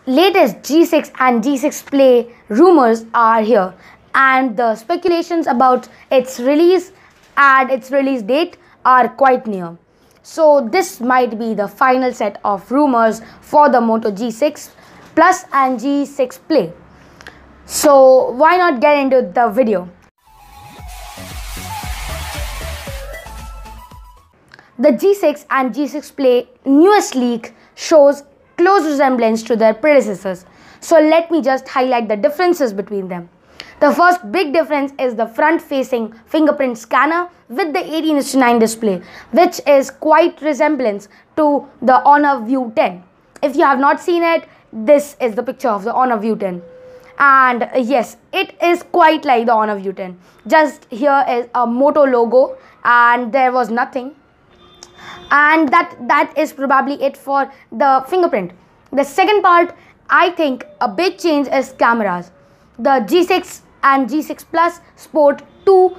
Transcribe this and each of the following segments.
latest G6 and G6 Play rumors are here, and the speculations about its release and its release date are quite near. So this might be the final set of rumors for the Moto G6 Plus and G6 Play. So why not get into the video? The G6 and G6 Play newest leak shows close resemblance to their predecessors. So let me just highlight the differences between them. The first big difference is the front-facing fingerprint scanner with the 18:9 display, which is quite resemblance to the Honor View 10. If you have not seen it, this is the picture of the Honor View 10. And yes, it is quite like the Honor View 10. Just here is a Moto logo and there was nothing. And that is probably it for the fingerprint. The second part, I think a big change is cameras. The G6 and G6 Plus sport two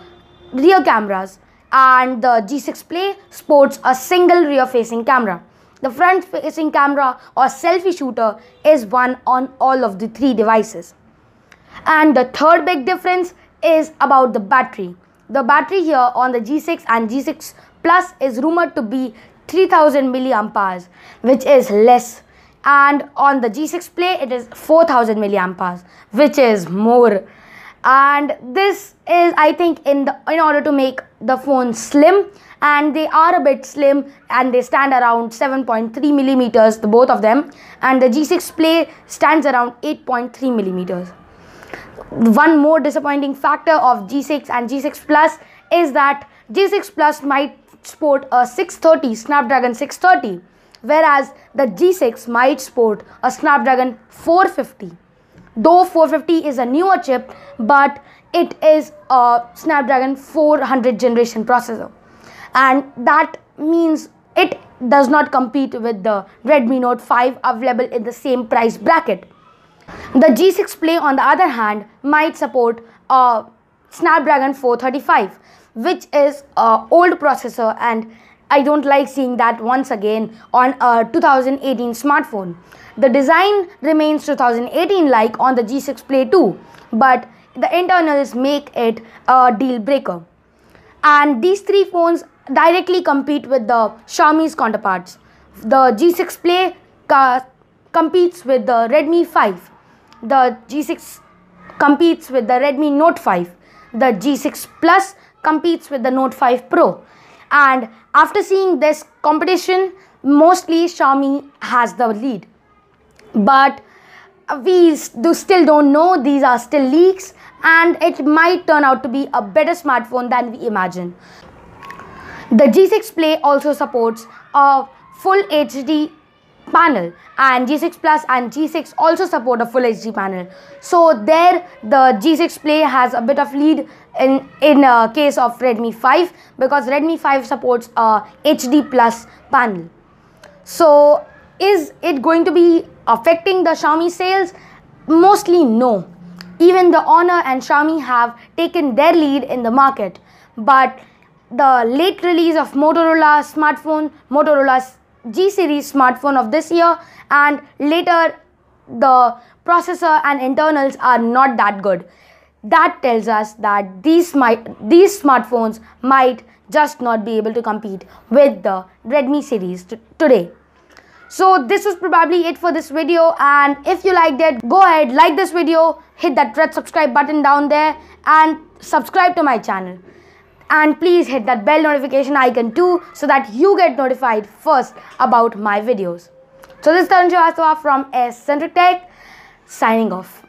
rear cameras, and the G6 Play sports a single rear facing camera. The front facing camera or selfie shooter is one on all of the three devices. And the third big difference is about the battery. The battery here on the G6 and G6 Plus is rumored to be 3000 milliampere, which is less, and on the G6 Play it is 4000 milliampere, which is more. And this is, I think, in order to make the phone slim, and they are a bit slim and they stand around 7.3 millimeters, the both of them, and the G6 Play stands around 8.3 millimeters. One more disappointing factor of G6 and G6 Plus is that G6 Plus might sport a 630 Snapdragon 630, whereas the G6 might sport a Snapdragon 450. Though 450 is a newer chip, but it is a Snapdragon 400 generation processor, and that means it does not compete with the Redmi Note 5 available in the same price bracket. The G6 Play, on the other hand, might support a Snapdragon 435, which is an old processor, and I don't like seeing that once again on a 2018 smartphone. The design remains 2018 like on the G6 Play too, but the internals make it a deal breaker. And these three phones directly compete with the Xiaomi's counterparts. The G6 Play competes with the Redmi 5. The G6 competes with the Redmi Note 5. The G6 Plus competes with the Note 5 Pro. And after seeing this competition, mostly Xiaomi has the lead. But we still don't know, these are still leaks, and it might turn out to be a better smartphone than we imagine. The G6 Play also supports a full HD panel, and G6 Plus and G6 also support a full HD panel. So there the G6 Play has a bit of lead in case of Redmi 5, because Redmi 5 supports a HD Plus panel. So is it going to be affecting the Xiaomi sales? Mostly no. Even the Honor and Xiaomi have taken their lead in the market, but the late release of Motorola's G series smartphone of this year, and later the processor and internals are not that good. That tells us that these smartphones might just not be able to compete with the Redmi series today. So this was probably it for this video, and if you liked it, go ahead, like this video, hit that red subscribe button down there and subscribe to my channel. And please hit that bell notification icon too, so that you get notified first about my videos. So this is Tarun Srivastava from S Centric Tech, signing off.